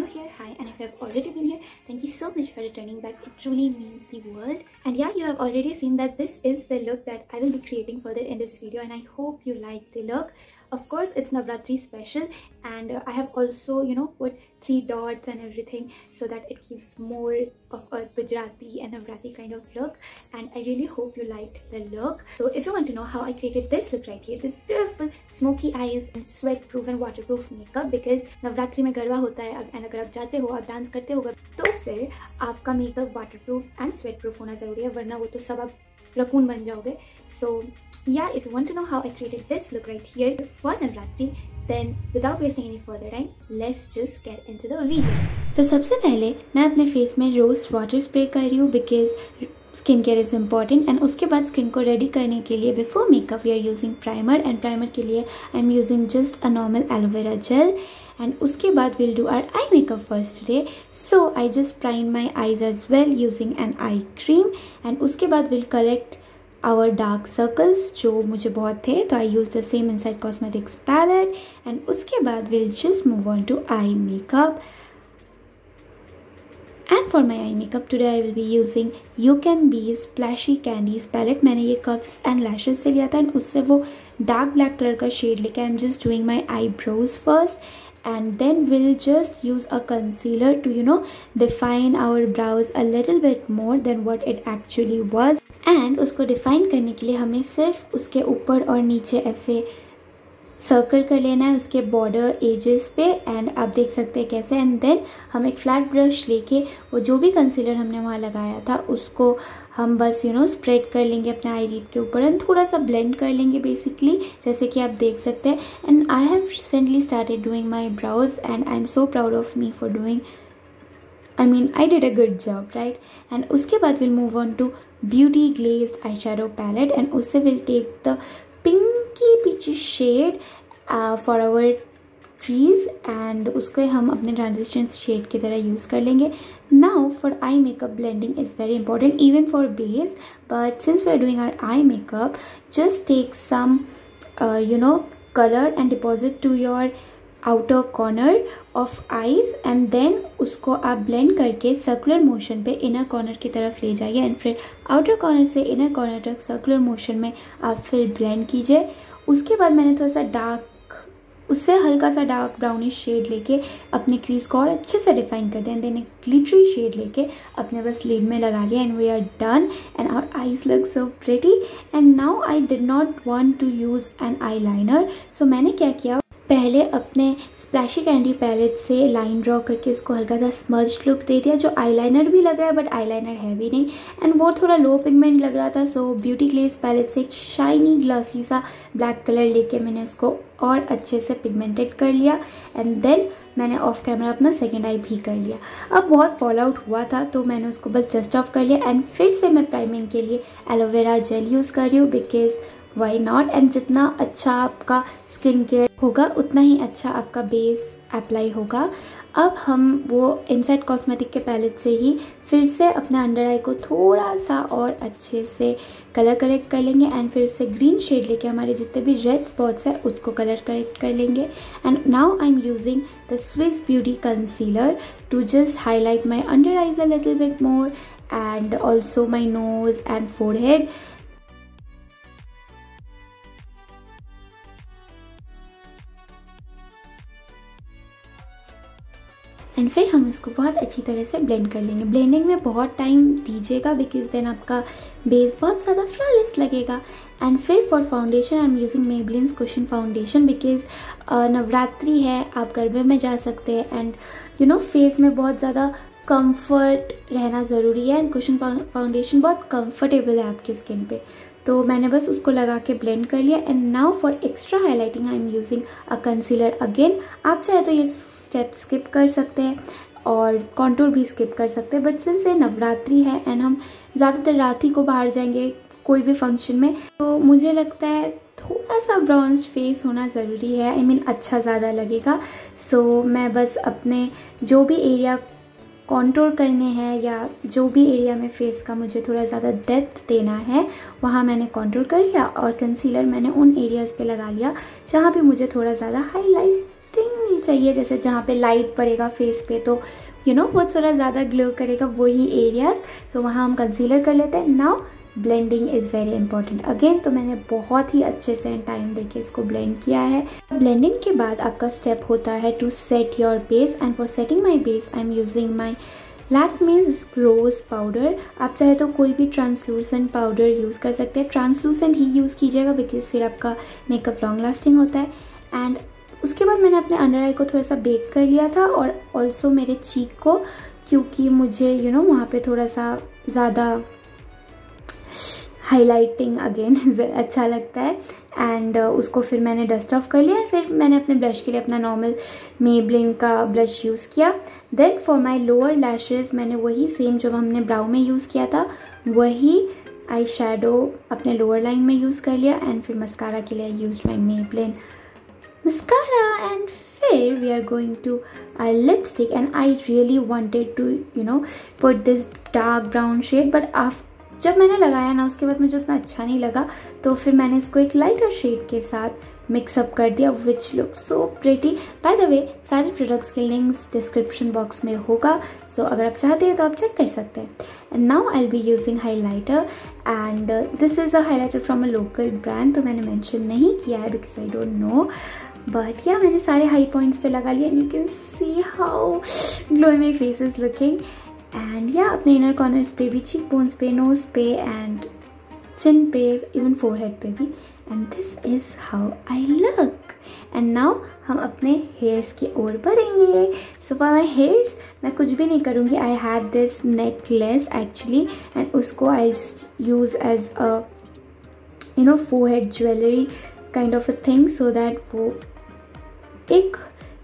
new here, hi, and if you have already been here, thank you so much for returning back. It truly means the world. And yeah, you have already seen that this is the look that I will be creating further in this video, and I hope you like the look. Of course, it's Navratri special, and I have also, put 3 dots and everything so that it gives more of a Gujarati and Navratri kind of look. And I really hope you liked the look. So if you want to know how I created this look right here, this beautiful smoky eyes and sweat proof and waterproof makeup, because Navratri में गरबा होता है, and अगर आप जाते हो, आप dance करते होगा, तो फिर आपका makeup waterproof and sweat proof होना ज़रूरी है, वरना वो तो सब आप रकून बन जाओगे. So yeah, if you want to know how I created this look right here for Navratri, then without wasting any further time, let's just get into the video. So सबसे पहले मैं अपने फेस में rose water spray कर रही हूँ, because skin care is important. And उसके बाद स्किन को रेडी करने के लिए before makeup we are using primer, and primer के लिए I am using just a normal aloe vera gel. And उसके बाद will do our eye makeup first day. So I just prime my eyes as well using an eye cream. And उसके बाद will correct our dark circles जो मुझे बहुत थे, तो I use the same inside cosmetics palette. And उसके बाद will just move on to eye makeup. And for my eye makeup today I will be using You Can Be's Splashy Candies palette. मैंने ये Cuffs and Lashes से लिया था, और उससे वो डार्क ब्लैक कलर का शेड लेके I am just doing my eyebrows first, and then we'll just use a concealer to define our brows a little bit more than what it actually was. and उसको define करने के लिए हमें सिर्फ उसके ऊपर और नीचे ऐसे सर्कल कर लेना है उसके बॉर्डर एजेस पे. एंड आप देख सकते हैं कैसे. एंड देन हम एक फ्लैट ब्रश लेके वो जो भी कंसीलर हमने वहाँ लगाया था उसको हम बस स्प्रेड कर लेंगे अपने आई रीड के ऊपर, एंड थोड़ा सा ब्लेंड कर लेंगे बेसिकली, जैसे कि आप देख सकते हैं. And I have recently started doing my browse, and I am so proud of me for doing, I did a good job, right? And उसके बाद we'll move on to Beauty Glazed Eyeshadow Palette, and उससे we'll take the pinky peachy shade for our crease, and उसको हम अपने transition shade की तरह use कर लेंगे. Now for eye makeup, blending is very important even for base, but since we are doing our eye makeup, just take some color and deposit to your outer corner of eyes, and then उसको आप blend करके circular motion पे inner corner की तरफ ले जाइए. And फिर outer corner से इनर कॉर्नर तक सर्कुलर मोशन में आप फिर ब्लेंड कीजिए. उसके बाद मैंने थोड़ा सा डार्क, उससे हल्का सा डार्क ब्राउनिश शेड लेके अपने क्रीज को और अच्छे से डिफाइन कर दें. एंड देन एक ग्लिटरी शेड लेके अपने बस लिड में लगा लिया. And we are done, and our eyes look so pretty. And now I did not want to use an eyeliner, so मैंने क्या किया, पहले अपने स्प्लैशी कैंडी पैलेट से लाइन ड्रॉ करके उसको हल्का सा स्मज लुक दे दिया, जो आईलाइनर भी लग रहा है बट आईलाइनर है भी नहीं, एंड वो थोड़ा लो पिगमेंट लग रहा था. सो ब्यूटी ग्लेज पैलेट से एक शाइनी ग्लॉसी सा ब्लैक कलर लेके मैंने उसको और अच्छे से पिगमेंटेड कर लिया. एंड देन मैंने ऑफ कैमरा अपना सेकेंड आई भी कर लिया. अब बहुत फॉल आउट हुआ था तो मैंने उसको बस जस्ट ऑफ कर लिया. एंड फिर से मैं प्राइमिंग के लिए एलोवेरा जेल यूज़ कर रही हूँ, बिकॉज वाई नॉट. एंड जितना अच्छा आपका स्किन केयर होगा उतना ही अच्छा आपका बेस अप्लाई होगा. अब हम वो इनसाइड कॉस्मेटिक के पैलेट से ही फिर से अपने अंडर आई को थोड़ा सा और अच्छे से कलर करेक्ट कर लेंगे. एंड फिर से ग्रीन शेड लेके हमारे जितने भी रेड स्पॉट्स हैं उसको कलर करेक्ट कर लेंगे. And now I am using the Swiss Beauty concealer to just highlight my under eyes a little bit more, and also my nose and forehead. And फिर हम इसको बहुत अच्छी तरह से ब्लेंड कर लेंगे. ब्लेंडिंग में बहुत टाइम दीजिएगा, बिकॉज देन आपका बेस बहुत ज़्यादा फ्लॉलेस लगेगा. एंड फिर for foundation I am using Maybelline's cushion foundation, because Navratri है, आप गरबे में जा सकते हैं, एंड फेस में बहुत ज़्यादा कंफर्ट रहना ज़रूरी है. एंड कुशन फाउंडेशन बहुत कंफर्टेबल है आपके स्किन पे, तो मैंने बस उसको लगा के ब्लेंड कर लिया. And now for extra highlighting I am using a concealer again. आप चाहे तो ये स्टेप स्किप कर सकते हैं और कॉन्टूर भी स्किप कर सकते हैं, बट सिंस ये नवरात्रि है एंड हम ज़्यादातर रात ही को बाहर जाएंगे कोई भी फंक्शन में, तो मुझे लगता है थोड़ा सा ब्राउन्स्ड फेस होना ज़रूरी है. अच्छा ज़्यादा लगेगा. सो मैं बस अपने जो भी एरिया कॉन्टूर करने हैं या जो भी एरिया में फेस का मुझे थोड़ा ज़्यादा डेप्थ देना है वहाँ मैंने कॉन्टूर कर लिया, और कंसीलर मैंने उन एरियाज़ पे लगा लिया जहाँ पे मुझे थोड़ा ज़्यादा हाईलाइटिंग चाहिए, जैसे जहाँ पे लाइट पड़ेगा फेस पे तो वो थोड़ा ज़्यादा ग्लो करेगा वही एरियाज, तो वहाँ हम कंसीलर कर लेते हैं। Now blending is very important again, तो मैंने बहुत ही अच्छे से टाइम देके इसको ब्लेंड किया है। ब्लेंडिंग के बाद आपका स्टेप होता है to set your base, and for setting my base I am using my Lakme's rose powder. आप चाहे तो कोई भी ट्रांसलूसेंट पाउडर यूज़ कर सकते हैं, ट्रांसलूसेंट ही यूज़ कीजिएगा बिकॉज फिर आपका मेकअप लॉन्ग लास्टिंग होता है। एंड उसके बाद मैंने अपने अंडर आई को थोड़ा सा बेक कर लिया था, और ऑल्सो मेरे चीक को, क्योंकि मुझे वहाँ पे थोड़ा सा ज़्यादा हाईलाइटिंग अगेन अच्छा लगता है। एंड उसको फिर मैंने डस्ट ऑफ कर लिया, फिर मैंने अपने ब्लश के लिए अपना नॉर्मल मेबलिन का ब्लश यूज़ किया। Then for my lower lashes मैंने वही सेम जो हमने ब्राउ में यूज़ किया था वही आई शेडो अपने लोअर लाइन में यूज़ कर लिया। एंड फिर मस्कारा के लिए I used my Maybelline mascara, and फिर we are going to our lipstick, and I really wanted to put this dark brown shade, but जब मैंने लगाया ना उसके बाद मुझे उतना अच्छा नहीं लगा, तो फिर मैंने इसको एक लाइटर शेड के साथ मिक्सअप कर दिया, which look so pretty. By the way सारे प्रोडक्ट्स के लिंक्स डिस्क्रिप्शन बॉक्स में होगा, सो अगर आप चाहते हैं तो आप चेक कर सकते हैं। And now I will be using highlighter, and this is a highlighter from a local brand, तो मैंने मेंशन नहीं किया है because I don't know, but या मैंने सारे हाई पॉइंट्स पे लगा लिया, and you can see how glowing my face is looking. And या अपने इनर कॉर्नर्स पे भी, चीक बोन्स पे, नोज पे एंड चिन पे, इवन फोरहेड पे भी, and this is how I look. And now हम अपने हेयर्स की ओर बढ़ेंगे। सो फॉर माई हेयर्स मैं कुछ भी नहीं करूँगी, I had this necklace actually, and उसको I just use as a forehead jewellery kind of a thing, so that वो एक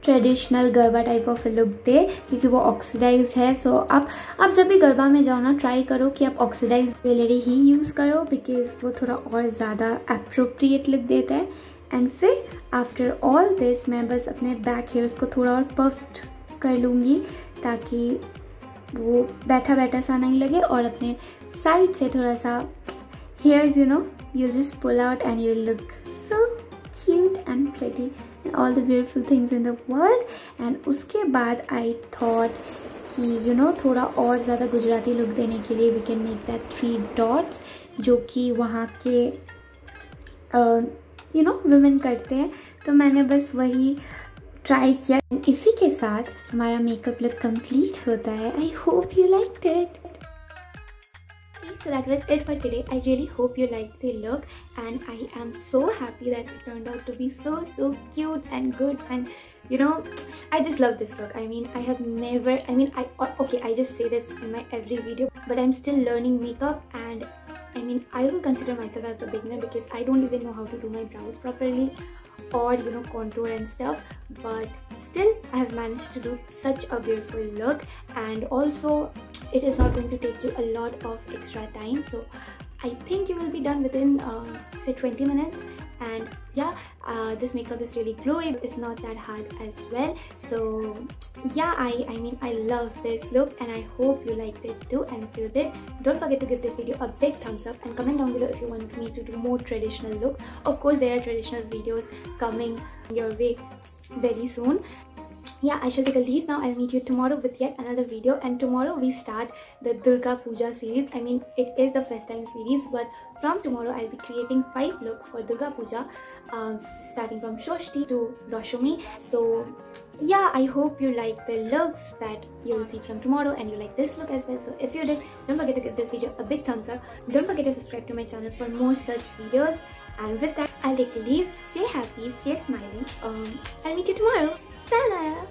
traditional Garba type of look दे, क्योंकि वो ऑक्सीडाइज है। सो आप जब भी गरबा में जाओ ना, ट्राई करो कि आप ऑक्सीडाइज ज्वेलरी ही यूज़ करो, बिकॉज वो थोड़ा और ज़्यादा अप्रोप्रिएट लुक देता है। एंड फिर आफ्टर ऑल दिस मैं बस अपने बैक हेयर्स को थोड़ा और पफ्ड कर लूँगी, ताकि वो बैठा बैठा सा नहीं लगे, और अपने साइड से थोड़ा सा hairs you just pull out and you look so cute and pretty and all the beautiful things in the world. And उसके बाद I thought कि थोड़ा और ज़्यादा गुजराती लुक देने के लिए we can make that 3 dots, जो कि वहाँ के women करते हैं, तो मैंने बस वही ट्राई किया। इसी के साथ हमारा मेकअप लुक कंप्लीट होता है। I hope you liked it. So that was it for today. I really hope you liked the look, and I am so happy that it turned out to be so cute and good, and I just love this look. I mean, I have never, I just say this in my every video, but I'm still learning makeup, and I mean, I will consider myself as a beginner because I don't even know how to do my brows properly or contour and stuff, but still I have managed to do such a beautiful look. And also it is not going to take you a lot of extra time, so I think you will be done within say 20 minutes. And yeah, this makeup is really glowy, it's not that hard as well. So yeah, I mean, I love this look, and I hope you liked it too. And if you did, don't forget to give this video a big thumbs up, and comment down below if you want me to do more traditional looks. Of course, there are traditional videos coming your way very soon. Yeah, I shall take a leave now. I'll meet you tomorrow with yet another video, and tomorrow we start the Durga Puja series. I mean, it is the first time series, but from tomorrow I'll be creating 5 looks for Durga Puja, starting from Shoshti to Dashami. So yeah, I hope you like the looks that you will see from tomorrow, and you like this look as well. So if you did, don't forget to give this video a big thumbs up. Don't forget to subscribe to my channel for more such videos. And with that, I'll take a leave. Stay happy, stay smiling. I'll meet you tomorrow. Sana!